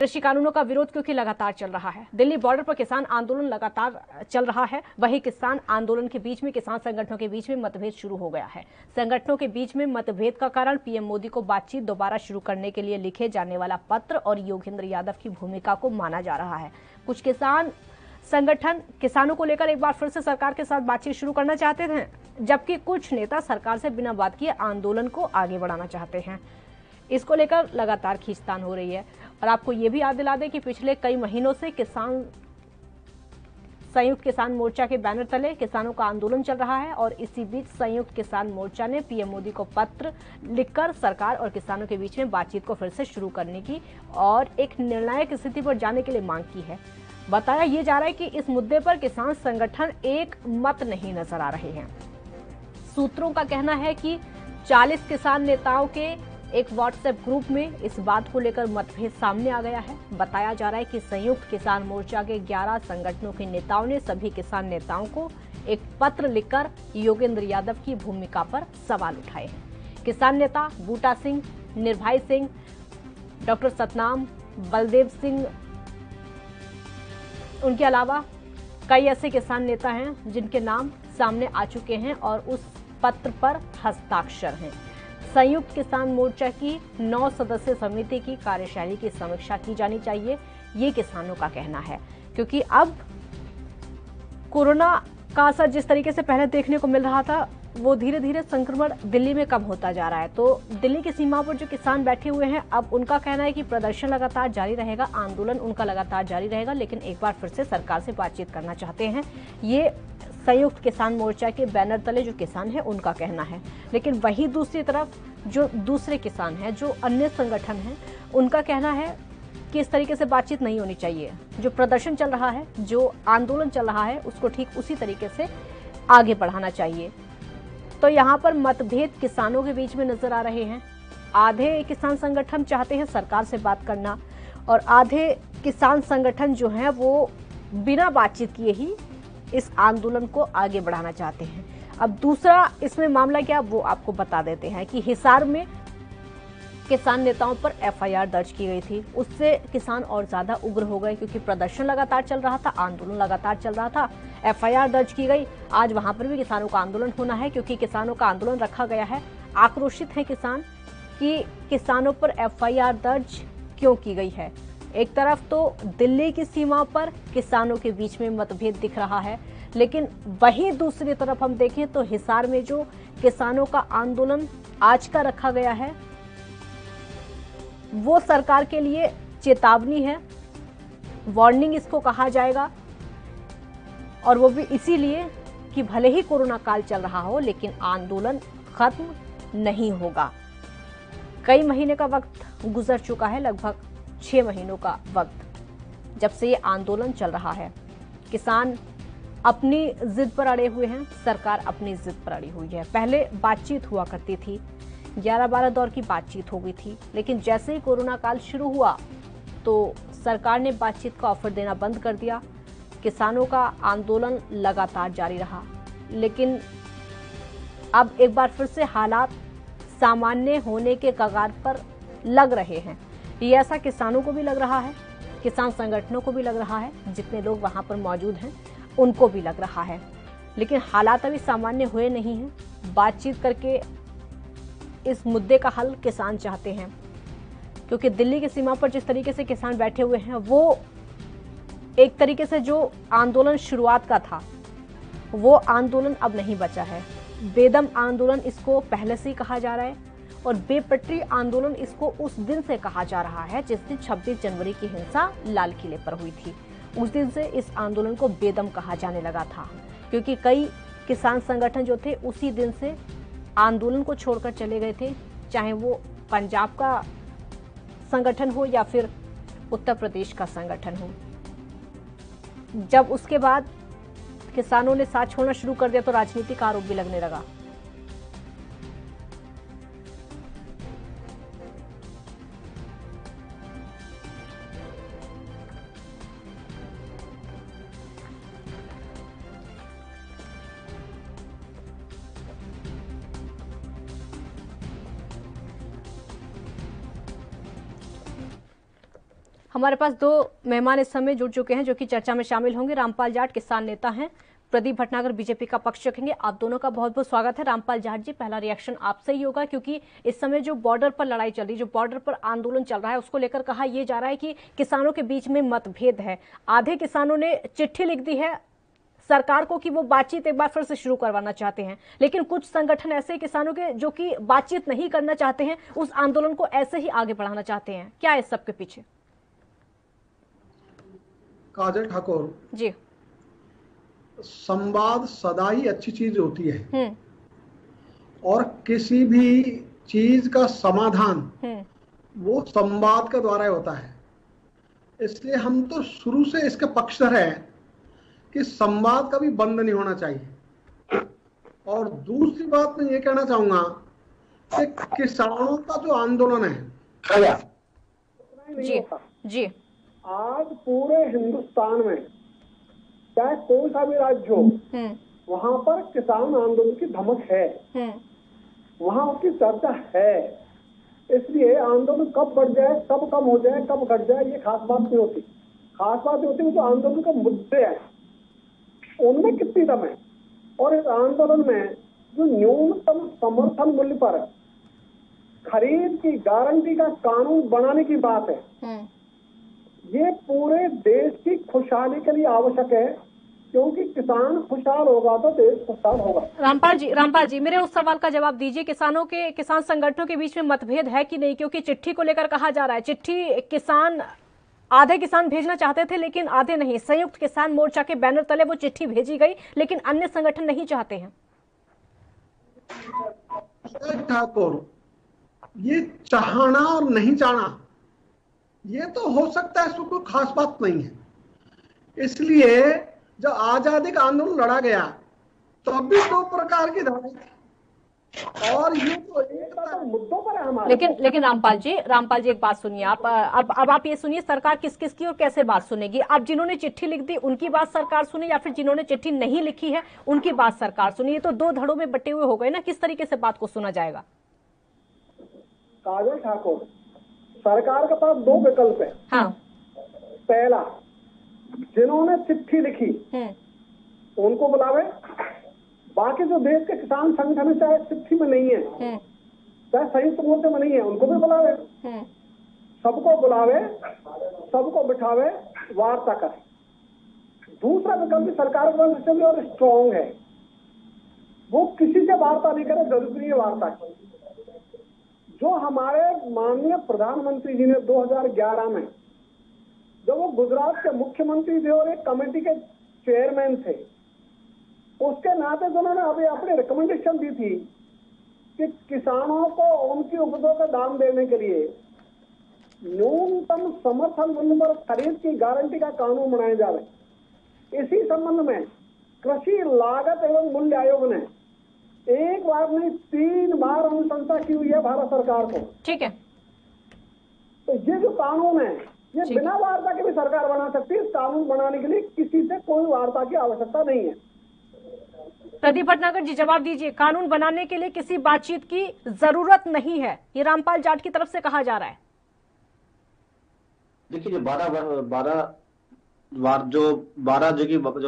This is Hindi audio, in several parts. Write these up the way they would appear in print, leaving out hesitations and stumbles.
कृषि कानूनों का विरोध क्योंकि लगातार चल रहा है। दिल्ली बॉर्डर पर किसान आंदोलन लगातार चल रहा है। वहीं किसान आंदोलन के बीच में किसान संगठनों के बीच में मतभेद शुरू हो गया है। संगठनों के बीच में मतभेद का कारण पीएम मोदी को बातचीत दोबारा शुरू करने के लिए लिखे जाने वाला पत्र और योगेंद्र यादव की भूमिका को माना जा रहा है। कुछ किसान संगठन किसानों को लेकर एक बार फिर से सरकार के साथ बातचीत शुरू करना चाहते थे, जबकि कुछ नेता सरकार से बिना बात किए आंदोलन को आगे बढ़ाना चाहते हैं। इसको लेकर लगातार खींचतान हो रही है। और आपको ये भी याद दिला दें कि पिछले कई महीनों से संयुक्त किसान मोर्चा के बैनर तले किसानों का आंदोलन चल रहा है और इसी बीच संयुक्त किसान मोर्चा ने पीएम मोदी को पत्र लिखकर सरकार और किसानों के बीच में बातचीत को फिर से शुरू करने की और एक निर्णायक स्थिति पर जाने के लिए मांग की है। बताया ये जा रहा है कि इस मुद्दे पर किसान संगठन एक मत नहीं नजर आ रहे हैं। सूत्रों का कहना है कि 40 किसान नेताओं के एक व्हाट्सएप ग्रुप में इस बात को लेकर मतभेद सामने आ गया है। बताया जा रहा है कि संयुक्त किसान मोर्चा के 11 संगठनों के नेताओं ने सभी किसान नेताओं को एक पत्र लिखकर योगेंद्र यादव की भूमिका पर सवाल उठाए हैं। किसान नेता बूटा सिंह, निर्भय सिंह, डॉक्टर सतनाम, बलदेव सिंह, उनके अलावा कई ऐसे किसान नेता हैं जिनके नाम सामने आ चुके हैं और उस पत्र पर हस्ताक्षर हैं। संयुक्त किसान मोर्चा की 9 सदस्यीय समिति की कार्यशैली की समीक्षा की जानी चाहिए, ये किसानों का कहना है। क्योंकि अब कोरोना का असर जिस तरीके से पहले देखने को मिल रहा था, वो धीरे धीरे संक्रमण दिल्ली में कम होता जा रहा है। तो दिल्ली की सीमा पर जो किसान बैठे हुए हैं, अब उनका कहना है कि प्रदर्शन लगातार जारी रहेगा, आंदोलन उनका लगातार जारी रहेगा, लेकिन एक बार फिर से सरकार से बातचीत करना चाहते हैं। ये संयुक्त किसान मोर्चा के बैनर तले जो किसान है उनका कहना है। लेकिन वही दूसरी तरफ जो दूसरे किसान हैं, जो अन्य संगठन हैं, उनका कहना है कि इस तरीके से बातचीत नहीं होनी चाहिए। जो प्रदर्शन चल रहा है, जो आंदोलन चल रहा है, उसको ठीक उसी तरीके से आगे बढ़ाना चाहिए। तो यहाँ पर मतभेद किसानों के बीच में नजर आ रहे हैं। आधे किसान संगठन चाहते हैं सरकार से बात करना और आधे किसान संगठन जो हैं वो बिना बातचीत किए ही इस आंदोलन को आगे बढ़ाना चाहते हैं। अब दूसरा इसमें मामला क्या, वो आपको बता देते हैं कि हिसार में किसान नेताओं पर एफआईआर दर्ज की गई थी। उससे किसान और ज्यादा उग्र हो गए क्योंकि प्रदर्शन लगातार चल रहा था, आंदोलन लगातार चल रहा था। एफआईआर दर्ज की गई। आज वहां पर भी किसानों का आंदोलन होना है क्योंकि किसानों का आंदोलन रखा गया है। आक्रोशित है किसान कि किसानों पर एफआईआर दर्ज क्यों की गई है। एक तरफ तो दिल्ली की सीमा पर किसानों के बीच में मतभेद दिख रहा है, लेकिन वहीं दूसरी तरफ हम देखें तो हिसार में जो किसानों का आंदोलन आज का रखा गया है, वो सरकार के लिए चेतावनी है, वार्निंग इसको कहा जाएगा। और वो भी इसीलिए कि भले ही कोरोना काल चल रहा हो, लेकिन आंदोलन खत्म नहीं होगा। कई महीने का वक्त गुजर चुका है, लगभग 6 महीनों का वक्त जब से ये आंदोलन चल रहा है। किसान अपनी जिद पर अड़े हुए हैं, सरकार अपनी जिद पर अड़ी हुई है। पहले बातचीत हुआ करती थी, 11-12 दौर की बातचीत हो गई थी, लेकिन जैसे ही कोरोना काल शुरू हुआ तो सरकार ने बातचीत का ऑफर देना बंद कर दिया। किसानों का आंदोलन लगातार जारी रहा, लेकिन अब एक बार फिर से हालात सामान्य होने के कगार पर लग रहे हैं। ये ऐसा किसानों को भी लग रहा है, किसान संगठनों को भी लग रहा है, जितने लोग वहां पर मौजूद हैं उनको भी लग रहा है। लेकिन हालात अभी सामान्य हुए नहीं हैं। बातचीत करके इस मुद्दे का हल किसान चाहते हैं, क्योंकि दिल्ली की सीमा पर जिस तरीके से किसान बैठे हुए हैं, वो एक तरीके से जो आंदोलन शुरुआत का था, वो आंदोलन अब नहीं बचा है। बेदम आंदोलन इसको पहले से ही कहा जा रहा है और बेपटरी आंदोलन इसको उस दिन से कहा जा रहा है जिस दिन 26 जनवरी की हिंसा लाल किले पर हुई थी। उस दिन से इस आंदोलन को बेदम कहा जाने लगा था, क्योंकि कई किसान संगठन जो थे उसी दिन से आंदोलन को छोड़कर चले गए थे, चाहे वो पंजाब का संगठन हो या फिर उत्तर प्रदेश का संगठन हो। जब उसके बाद किसानों ने साथ छोड़ना शुरू कर दिया तो राजनीतिक आरोप भी लगने लगा। हमारे पास दो मेहमान इस समय जुड़ चुके हैं जो कि चर्चा में शामिल होंगे। रामपाल जाट किसान नेता हैं, प्रदीप भटनागर बीजेपी का पक्ष रखेंगे। आप दोनों का बहुत बहुत स्वागत है। रामपाल जाट जी, पहला रिएक्शन आपसे ही होगा, क्योंकि इस समय जो बॉर्डर पर लड़ाई चल रही, जो बॉर्डर पर आंदोलन चल रहा है, उसको लेकर कहा यह जा रहा है कि किसानों के बीच में मतभेद है। आधे किसानों ने चिट्ठी लिख दी है सरकार को कि वो बातचीत एक बार फिर से शुरू करवाना चाहते हैं, लेकिन कुछ संगठन ऐसे किसानों के जो कि बातचीत नहीं करना चाहते हैं, उस आंदोलन को ऐसे ही आगे बढ़ाना चाहते हैं। क्या है इस सबके पीछे? काजल ठाकुर जी, संवाद सदा ही अच्छी चीज होती है और किसी भी चीज का समाधान वो संवाद के द्वारा होता है। इसलिए हम तो शुरू से इसके पक्षधर हैं कि संवाद कभी बंद नहीं होना चाहिए। और दूसरी बात मैं ये कहना चाहूंगा कि किसानों का जो आंदोलन है जी जी, आज पूरे हिंदुस्तान में चाहे कोई सा भी राज्य हो, वहां पर किसान आंदोलन की धमक है, वहां उसकी चर्चा है। इसलिए आंदोलन कब बढ़ जाए, कब कम हो जाए, कब घट जाए, ये खास बात नहीं होती। खास बात होती है जो आंदोलन के मुद्दे हैं उनमें कितनी दम है। और इस आंदोलन में जो न्यूनतम समर्थन मूल्य पर खरीद की गारंटी का कानून बनाने की बात है, ये पूरे देश की खुशहाली के लिए आवश्यक है, क्योंकि किसान खुशहाल होगा तो देश खुशहाल होगा। रामपाल जी मेरे उस सवाल का जवाब दीजिए। किसान संगठनों के बीच में मतभेद है कि नहीं? क्योंकि चिट्ठी को लेकर कहा जा रहा है, चिट्ठी आधे किसान भेजना चाहते थे लेकिन आधे नहीं। संयुक्त किसान मोर्चा के बैनर तले वो चिट्ठी भेजी गई, लेकिन अन्य संगठन नहीं चाहते हैं। ठाकुर, ये चाहना और नहीं चाहना ये तो हो सकता है, इसमें कोई खास बात नहीं है। इसलिए जब आजादी का आंदोलन लड़ा गया तो भी दो प्रकार की धाराएं थी और ये तो एक मुद्दों पर है हमारे। लेकिन रामपाल जी एक बात सुनिए आप। अब आप ये सुनिए, सरकार किस किस की और कैसे बात सुनेगी? आप जिन्होंने चिट्ठी लिख दी उनकी बात सरकार सुने, या फिर जिन्होंने चिट्ठी नहीं लिखी है उनकी बात सरकार सुने? ये तो दो धड़ों में बटे हुए हो गए ना, किस तरीके से बात को सुना जाएगा? काजल ठाकुर, सरकार के पास दो विकल्प है। हाँ। पहला, जिन्होंने चिट्ठी लिखी उनको बुलावे, बाकी जो देश के किसान संगठन चाहे चिट्ठी में नहीं है, चाहे संयुक्त मोर्चे में नहीं है, उनको भी बुलावे, सबको बुलावे, सबको बिठावे, वार्ता करे। दूसरा विकल्प सरकार के पास और स्ट्रॉन्ग है, वो किसी से वार्ता नहीं करे, जरूरी है वार्ता की। जो हमारे माननीय प्रधानमंत्री जी ने 2011 में, जब वो गुजरात के मुख्यमंत्री थे और एक कमेटी के चेयरमैन थे, उसके नाते उन्होंने अभी अपनी रिकमेंडेशन दी थी कि किसानों को उनकी उपजों का दाम देने के लिए न्यूनतम समर्थन मूल्य पर खरीद की गारंटी का कानून बनाया जाए। इसी संबंध में कृषि लागत एवं मूल्य आयोग ने एक बार नहीं 3 बार अनुशंसा की हुई है भारत सरकार को। ठीक है, तो ये जो कानून है ये बिना वार्ता के भी सरकार बना सकती है। इस कानून बनाने के लिए किसी से कोई वार्ता की आवश्यकता नहीं है। प्रदीप भटनागर जी जवाब दीजिए। कानून बनाने के लिए किसी बातचीत की जरूरत नहीं है, ये रामपाल जाट की तरफ से कहा जा रहा है। देखिए, जो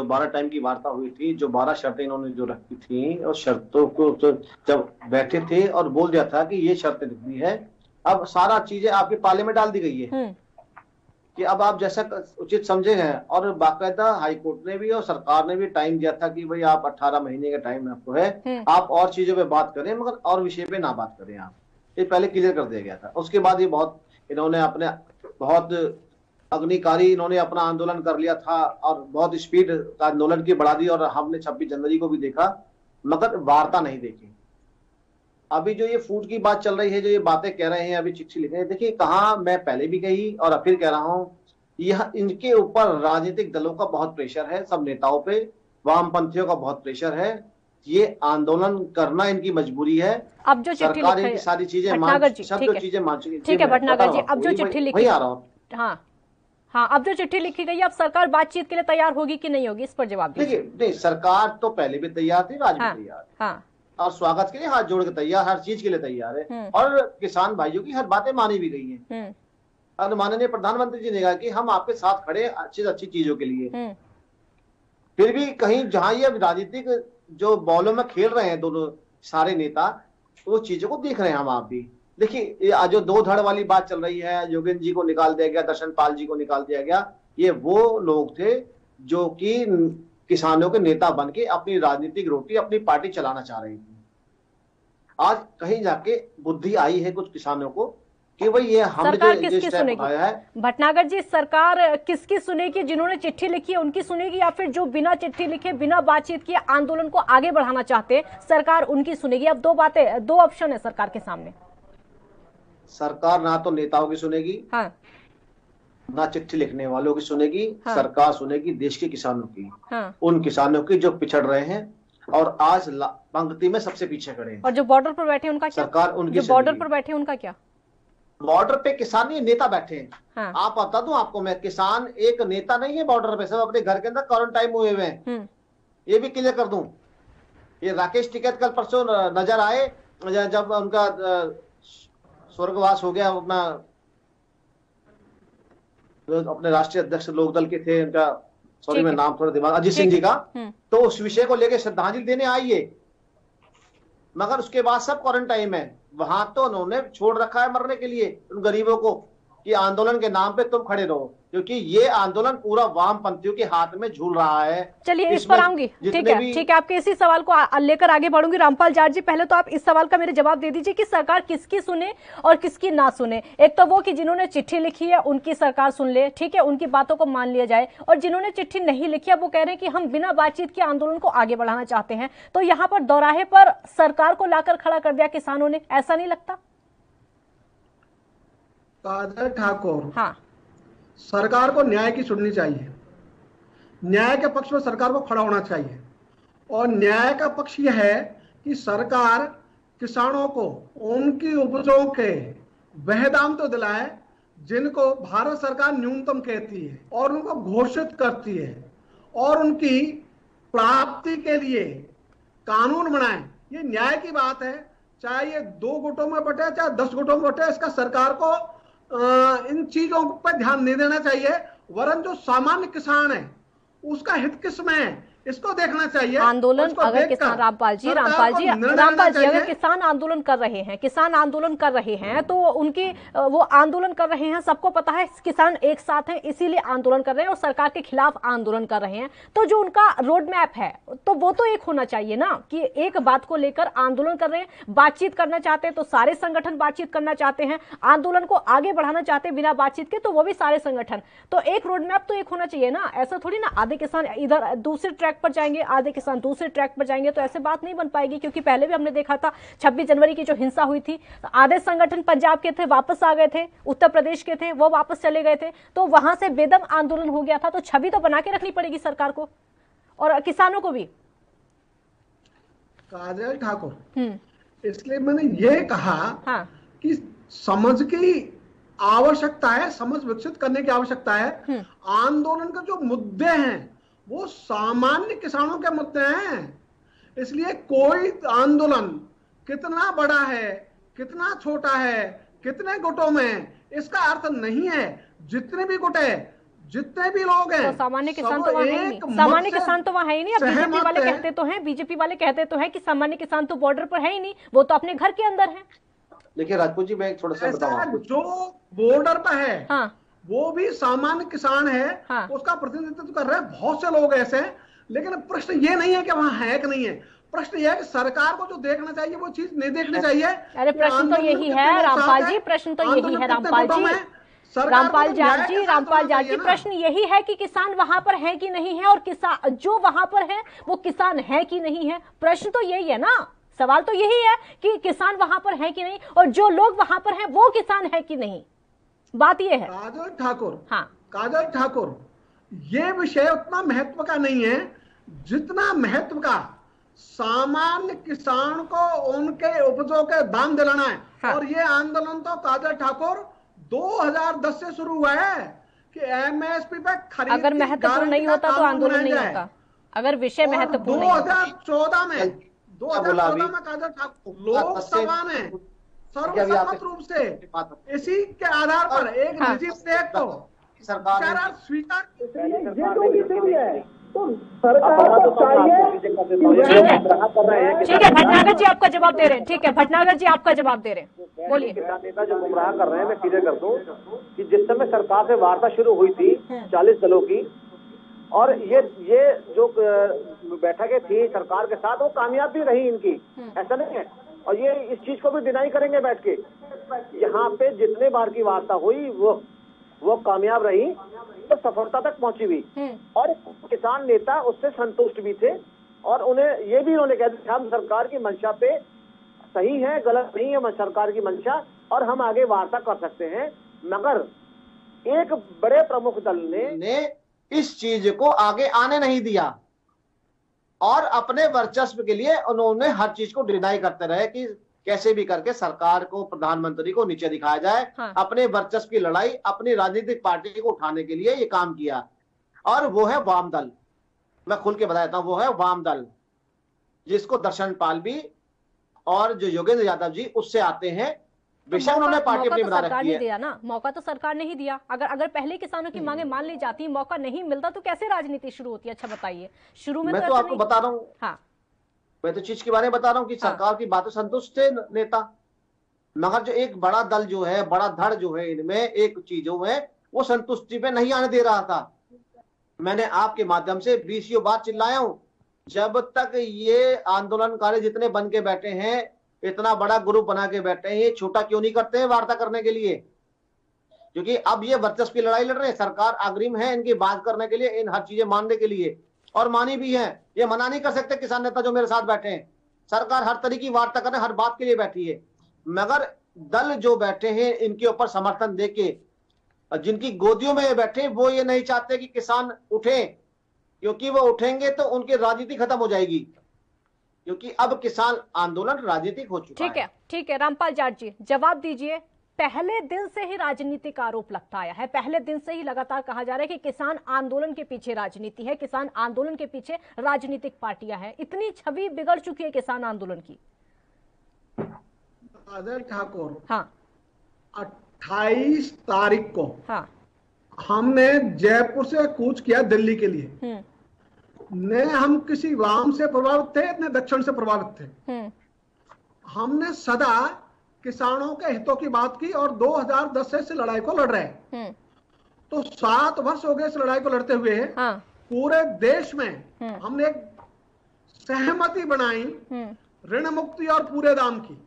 12 टाइम की वार्ता हुई थी, जो 12 शर्तें इन्होंने जो रखी थी, और शर्तों को तो जब बैठे थे और बोल दिया था कि ये शर्तें लिखनी है, अब सारा चीजें आपके पाले में डाल दी गई है कि अब आप जैसा उचित समझे हैं। और बाकायदा हाईकोर्ट ने भी और सरकार ने भी टाइम दिया था कि भाई आप 18 महीने का टाइम आपको है, आप और चीजों पे बात करें मगर और विषय पे ना बात करें। आप ये पहले क्लियर कर दिया गया था। उसके बाद ये इन्होंने अपने बहुत अग्निकारी इन्होंने अपना आंदोलन कर लिया था और बहुत स्पीड आंदोलन की बढ़ा दी, और हमने 26 जनवरी को भी देखा मगर वार्ता नहीं देखी। अभी जो ये फूड की बात चल रही है, जो ये बातें कह रहे हैं, अभी चिट्ठी लिख रहे हैं, देखिए कहाँ मैं पहले भी कही और फिर कह रहा हूँ, यह इनके ऊपर राजनीतिक दलों का बहुत प्रेशर है, सब नेताओं पे, वामपंथियों का बहुत प्रेशर है। ये आंदोलन करना इनकी मजबूरी है। अब जो चिट्ठी सरकार इनकी सारी चीजें मान चुकी। ठीक है भटनागर जी, अब जो चिट्ठी लिखी, आ रहा हूँ। हाँ, अब जो चिट्ठी लिखी गई, अब सरकार बातचीत के लिए तैयार होगी कि नहीं होगी, इस पर जवाब दीजिए। नहीं, सरकार तो पहले भी तैयार थी, आज भी तैयार है। हाँ, और स्वागत के लिए हाथ जोड़ के तैयार, हर चीज के लिए तैयार है, और किसान भाइयों की हर बातें मानी भी गई हैं। और माननीय प्रधानमंत्री जी ने कहा कि हम आपके साथ खड़े अच्छी अच्छी चीजों के लिए। फिर भी कहीं जहां ये राजनीतिक जो बॉलों में खेल रहे हैं दोनों सारे नेता, वो चीजों को देख रहे हैं हम आप भी। देखिए आज जो दो धड़ वाली बात चल रही है, योगेंद्र जी को निकाल दिया गया, दर्शन पाल जी को निकाल दिया गया, ये वो लोग थे जो कि किसानों के नेता बन के अपनी राजनीतिक रोटी, अपनी पार्टी चलाना चाह रहे थे। आज कहीं जाके बुद्धि आई है कुछ किसानों को कि भाई ये हमने जो स्टेप उठाया है। भटनागर जी, सरकार किसकी सुनेगी? जिन्होंने चिट्ठी लिखी है उनकी सुनेगी, या फिर जो बिना चिट्ठी लिखे बिना बातचीत किए आंदोलन को आगे बढ़ाना चाहते हैं, सरकार उनकी सुनेगी? अब दो ऑप्शन है सरकार के सामने। सरकार ना तो नेताओं की सुनेगी, हाँ, ना चिट्ठी लिखने वालों की सुनेगी। हाँ। सरकार सुनेगी देश के किसानों की। हाँ। उन किसानों की जो पिछड़ रहे हैं और आज पंक्ति में सबसे पीछे खड़े हैं। और जो बॉर्डर पर बैठे उनका क्या? सरकार उनकी, जो बॉर्डर पर बैठे उनका क्या? बॉर्डर पे किसान नहीं, नेता बैठे हैं। हाँ। आप बता दूं आपको मैं, किसान एक नेता नहीं है बॉर्डर पे, सब अपने घर के अंदर क्वारंटाइन हुए हुए हैं। ये भी क्लियर कर दूं। ये राकेश टिकैत कल परसों नजर आए जब उनका स्वर्गवास हो गया, अपने राष्ट्रीय अध्यक्ष लोकदल के थे, उनका सॉरी मैं नाम थोड़ा दिमाग, अजीत सिंह जी का, तो उस विषय को लेकर श्रद्धांजलि देने आइए, मगर उसके बाद सब क्वारंटाइन में। वहां तो उन्होंने छोड़ रखा है मरने के लिए उन गरीबों को कि आंदोलन के नाम पे तुम खड़े रहो, क्योंकि ये आंदोलन पूरा वामपंथियों के हाथ में झूल रहा है। चलिए इस पर आऊंगी, ठीक है, आपके इसी सवाल को लेकर आगे बढ़ूंगी। रामपाल जाट जी, पहले तो आप इस सवाल का मेरे जवाब दे दीजिए कि सरकार किसकी सुने और किसकी ना सुने। एक तो वो कि जिन्होंने चिट्ठी लिखी है उनकी सरकार सुन ले, ठीक है, उनकी बातों को मान लिया जाए, और जिन्होंने चिट्ठी नहीं लिखी है वो कह रहे हैं कि हम बिना बातचीत के आंदोलन को आगे बढ़ाना चाहते हैं। तो यहाँ पर दोराहे पर सरकार को लाकर खड़ा कर दिया किसानों ने, ऐसा नहीं लगता? कादर ठाकुर, हाँ, सरकार को न्याय की सुननी चाहिए, न्याय के पक्ष में सरकार को खड़ा होना चाहिए। और न्याय का पक्ष यह है कि सरकार किसानों को उनकी उपजों के वह दाम तो दिलाए जिनको भारत सरकार न्यूनतम कहती है और उनको घोषित करती है, और उनकी प्राप्ति के लिए कानून बनाए। ये न्याय की बात है, चाहे ये 2 गुटों में बटे चाहे 10 गुटों में बटे, इसका सरकार को इन चीजों पर ध्यान नहीं देना चाहिए। वरन जो सामान्य किसान है उसका हित किसमें है, इसको देखना चाहिए। आंदोलन अगर किसान, रामपाल जी अगर किसान आंदोलन कर रहे हैं तो उनकी वो आंदोलन कर रहे हैं, सबको पता है किसान एक साथ हैं, इसीलिए आंदोलन कर रहे हैं और सरकार के खिलाफ आंदोलन कर रहे हैं। तो जो उनका रोड मैप है तो वो तो एक होना चाहिए ना, कि एक बात को लेकर आंदोलन कर रहे हैं, बातचीत करना चाहते हैं तो सारे संगठन बातचीत करना चाहते हैं, आंदोलन को आगे बढ़ाना चाहते हैं बिना बातचीत के तो वो भी सारे संगठन। तो एक रोड मैप तो एक होना चाहिए ना। ऐसा थोड़ी ना आधे किसान इधर दूसरे ट्रैक पर जाएंगे, आधे किसान दूसरे ट्रैक पर जाएंगे, तो ऐसे बात नहीं बन पाएगी। क्योंकि पहले भी हमने देखा था 26 जनवरी की जो हिंसा हुई थी, आधे संगठन पंजाब के थे वापस आ गए थे, उत्तर प्रदेश के थे वो वापस चले गए थे, तो वहां से बेदम आंदोलन हो गया था। तो छवि तो बना के रखनी पड़ेगी सरकार को और किसानों को भी। काजल ठाकुर, इसलिए मैंने ये कहा हाँ, कि समझ की आवश्यकता है, समझ विकसित करने की आवश्यकता है। आंदोलन के जो मुद्दे हैं वो सामान्य किसानों के मुद्दे हैं, इसलिए कोई आंदोलन कितना बड़ा है, कितना छोटा है, कितने गुटों में, इसका अर्थ नहीं है। जितने भी गुट है, जितने भी लोग हैं, तो सामान्य किसान तो वहाँ है ही नहीं। सामान्य किसान तो वहाँ है ही नहीं। अब बीजेपी वाले कहते तो हैं, बीजेपी वाले कहते तो हैं कि सामान्य किसान तो बॉर्डर पर है ही नहीं, वो तो अपने घर के अंदर है। देखिए राजपूत जी, मैं थोड़ा सा बताऊं, जो बॉर्डर पर है हाँ, वो भी सामान्य किसान है, हाँ, उसका प्रतिनिधित्व कर रहे हैं बहुत से लोग ऐसे हैं। लेकिन प्रश्न ये नहीं है कि वहां है कि नहीं है, प्रश्न यह है कि सरकार को जो देखना चाहिए वो चीज नहीं देखनी चाहिए। अरे प्रश्न तो यही है रामपाल जी, प्रश्न तो यही है रामपाल जी, रामपाल जाट जी, प्रश्न यही है कि किसान वहां पर है कि नहीं है, और किसान जो वहां पर है वो किसान है कि नहीं है। प्रश्न तो यही है ना, सवाल तो यही है कि किसान वहां पर है कि नहीं, और जो लोग वहां पर हैं वो किसान है कि नहीं। बात ये है काजल ठाकुर, हाँ, काजल ठाकुर, ये विषय उतना महत्व का नहीं है जितना महत्व का सामान्य किसान को उनके उपजों के दाम दिलाना है। हाँ। और ये आंदोलन तो काजल ठाकुर 2010 से शुरू हुआ है कि एमएसपी पे खरीद, अगर महत्वपूर्ण नहीं होता तो आंदोलन नहीं होता। अगर विषय महत्वपूर्ण नहीं होता, 2014 में काजल ठाकुर लोकसभा में सर्वसम्मत रूप से इसी के आधार पर एक निजी विधेयक को सरकार स्वीकार तो सरकार को चाहिए। ठीक है भटनागर जी आपका जवाब दे रहे हैं, ठीक है भटनागर जी आपका जवाब दे रहे हैं, बोलिए। नेता जो गुमराह कर रहे हैं, मैं सीधे कर दूं कि जिस समय सरकार से वार्ता शुरू हुई थी 40 दलों की, और ये जो बैठकें थी सरकार के साथ, वो कामयाब भी रही इनकी, ऐसा नहीं है। और ये इस चीज को भी डिनाई करेंगे बैठ के, यहाँ पे जितने बार की वार्ता हुई वो कामयाब रही, तो सफलता तक पहुंची हुई। और किसान नेता उससे संतुष्ट भी थे, और उन्हें ये भी उन्होंने कहा कि हम सरकार की मंशा पे सही है, गलत नहीं है सरकार की मंशा, और हम आगे वार्ता कर सकते हैं। मगर एक बड़े प्रमुख दल ने इस चीज को आगे आने नहीं दिया, और अपने वर्चस्व के लिए उन्होंने हर चीज को डिनाई करते रहे कि कैसे भी करके सरकार को, प्रधानमंत्री को नीचे दिखाया जाए। हाँ। अपने वर्चस्व की लड़ाई अपनी राजनीतिक पार्टी को उठाने के लिए ये काम किया, और वो है वाम दल। मैं खुल के बता देता हूं, वो है वाम दल, जिसको दर्शन पाल भी और जो योगेंद्र यादव जी उससे आते हैं। विषय उन्होंने पार्टी अपनी बना रखी है। दिया ना मौका, तो सरकार ने ही दिया। अगर पहले किसानों की मांगे मान ली जाती, मौका नहीं मिलता, तो कैसे राजनीति शुरू होती है? अच्छा बताइए। शुरू में मैं तो आपको बता रहा हूँ, हाँ मैं तो चीज के बारे में बता रहा हूँ कि सरकार की बातों संतुष्ट थे नेता, मगर जो एक बड़ा दल जो है, बड़ा धड़ जो है, इनमें एक चीजों में वो संतुष्टि पे नहीं आने दे रहा था। मैंने आपके माध्यम से 20 बार चिल्लाया हूं, जब तक ये आंदोलनकारी जितने बन के बैठे हैं, इतना बड़ा ग्रुप बना के बैठे हैं, ये छोटा क्यों नहीं करते हैं वार्ता करने के लिए? क्योंकि अब ये वर्चस्व की लड़ाई लड़ रहे हैं। सरकार अग्रिम है इनकी बात करने के लिए, इन हर चीजें मानने के लिए, और मानी भी है। ये मना नहीं कर सकते किसान नेता जो मेरे साथ बैठे हैं। सरकार हर तरह की वार्ता करने, हर बात के लिए बैठी है, मगर दल जो बैठे हैं इनके ऊपर समर्थन देके, जिनकी गोदियों में ये बैठे, वो ये नहीं चाहते कि किसान उठे, क्योंकि वो उठेंगे तो उनकी राजनीति खत्म हो जाएगी, क्योंकि अब किसान आंदोलन राजनीतिक हो चुका है। ठीक है रामपाल जाट जी जवाब दीजिए। पहले दिन से ही राजनीतिक आरोप लगता आया है, पहले दिन से ही लगातार कहा जा रहा है कि किसान आंदोलन के पीछे राजनीति है, किसान आंदोलन के पीछे राजनीतिक पार्टियां हैं। इतनी छवि बिगड़ चुकी है किसान आंदोलन की। बादल ठाकुर, हाँ 28 तारीख को हाँ हमने जयपुर से कूच किया दिल्ली के लिए। न हम किसी वाम से प्रभावित थे, न दक्षिण से प्रभावित थे। हमने सदा किसानों के हितों की बात की, और 2010 से इस लड़ाई को लड़ रहे हैं। तो 7 वर्ष हो गए इस लड़ाई को लड़ते हुए। हाँ। पूरे देश में हमने एक सहमति बनाई ऋण मुक्ति और पूरे दाम की,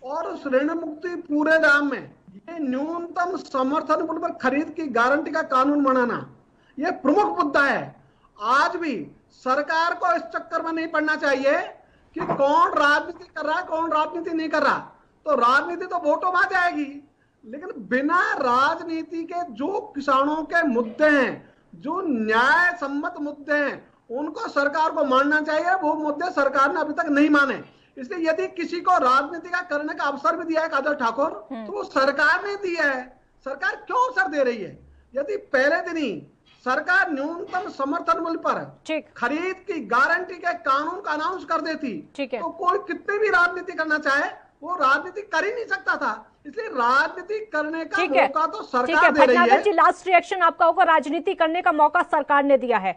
और उस ऋण मुक्ति पूरे दाम में ये न्यूनतम समर्थन मूल्य पर खरीद की गारंटी का कानून बनाना, ये प्रमुख मुद्दा है। आज भी सरकार को इस चक्कर में नहीं पड़ना चाहिए कि कौन राजनीति कर रहा है, कौन राजनीति नहीं कर रहा। तो राजनीति तो वोटों में आ जाएगी, लेकिन बिना राजनीति के जो किसानों के मुद्दे हैं, जो न्याय सम्मत मुद्दे हैं, उनको सरकार को मानना चाहिए। वो मुद्दे सरकार ने अभी तक नहीं माने। इसलिए यदि किसी को राजनीति का करने का अवसर भी दिया है काजल ठाकुर, तो वो सरकार ने दिया है। सरकार क्यों अवसर दे रही है? यदि पहले दिन ही सरकार न्यूनतम समर्थन मूल्य पर खरीद की गारंटी के कानून का अनाउंस कर देती, तो कोई कितनी भी राजनीति करना चाहे वो राजनीति कर ही नहीं सकता था। इसलिए राजनीति करने का मौका तो सरकार दे रही है। लास्ट रिएक्शन आपका होगा, राजनीति करने का मौका सरकार ने दिया है।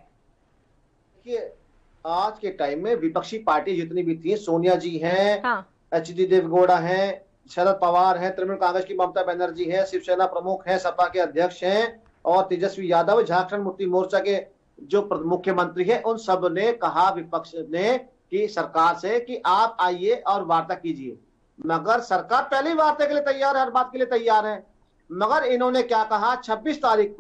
देखिए आज के टाइम में विपक्षी पार्टी जितनी भी थी, सोनिया जी हैं, हाँ। एचडी देवगौड़ा हैं, शरद पवार हैं, तृणमूल कांग्रेस की ममता बनर्जी हैं, शिवसेना प्रमुख हैं, सपा के अध्यक्ष हैं, और तेजस्वी यादव झारखंड मुक्ति मोर्चा के जो मुख्यमंत्री है, उन सब ने कहा विपक्ष ने कि सरकार से कि आप आइए और वार्ता कीजिए। मगर सरकार पहले ही वार्ता के लिए तैयार है, हर बात के लिए तैयार है। मगर इन्होंने क्या कहा, 26 तारीख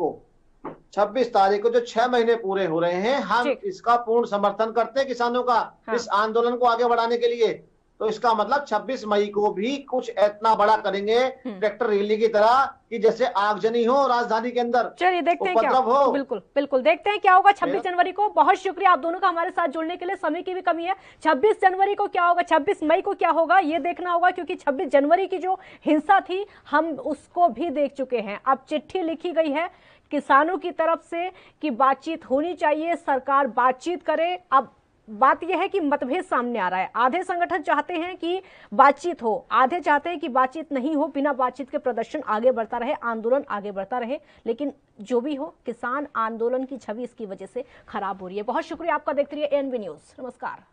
को जो 6 महीने पूरे हो रहे हैं, हम इसका पूर्ण समर्थन करते हैं किसानों का, हाँ। इस आंदोलन को आगे बढ़ाने के लिए। तो इसका मतलब 26 मई को भी कुछ इतना बड़ा करेंगे ट्रैक्टर रैली की तरह कि जैसे आगजनी हो राजधानी के अंदर। चलिए देखते हैं क्या हो। बिल्कुल देखते हैं क्या होगा 26 जनवरी को। बहुत शुक्रिया आप दोनों का हमारे साथ जुड़ने के लिए, समय की भी कमी है। 26 जनवरी को क्या होगा, 26 मई को क्या होगा, ये देखना होगा, क्योंकि 26 जनवरी की जो हिंसा थी हम उसको भी देख चुके हैं। अब चिट्ठी लिखी गई है किसानों की तरफ से कि बातचीत होनी चाहिए, सरकार बातचीत करे। अब बात यह है कि मतभेद सामने आ रहा है। आधे संगठन चाहते हैं कि बातचीत हो, आधे चाहते हैं कि बातचीत नहीं हो, बिना बातचीत के प्रदर्शन आगे बढ़ता रहे, आंदोलन आगे बढ़ता रहे। लेकिन जो भी हो, किसान आंदोलन की छवि इसकी वजह से खराब हो रही है। बहुत शुक्रिया आपका। देखते रहिए एएनबी न्यूज। नमस्कार।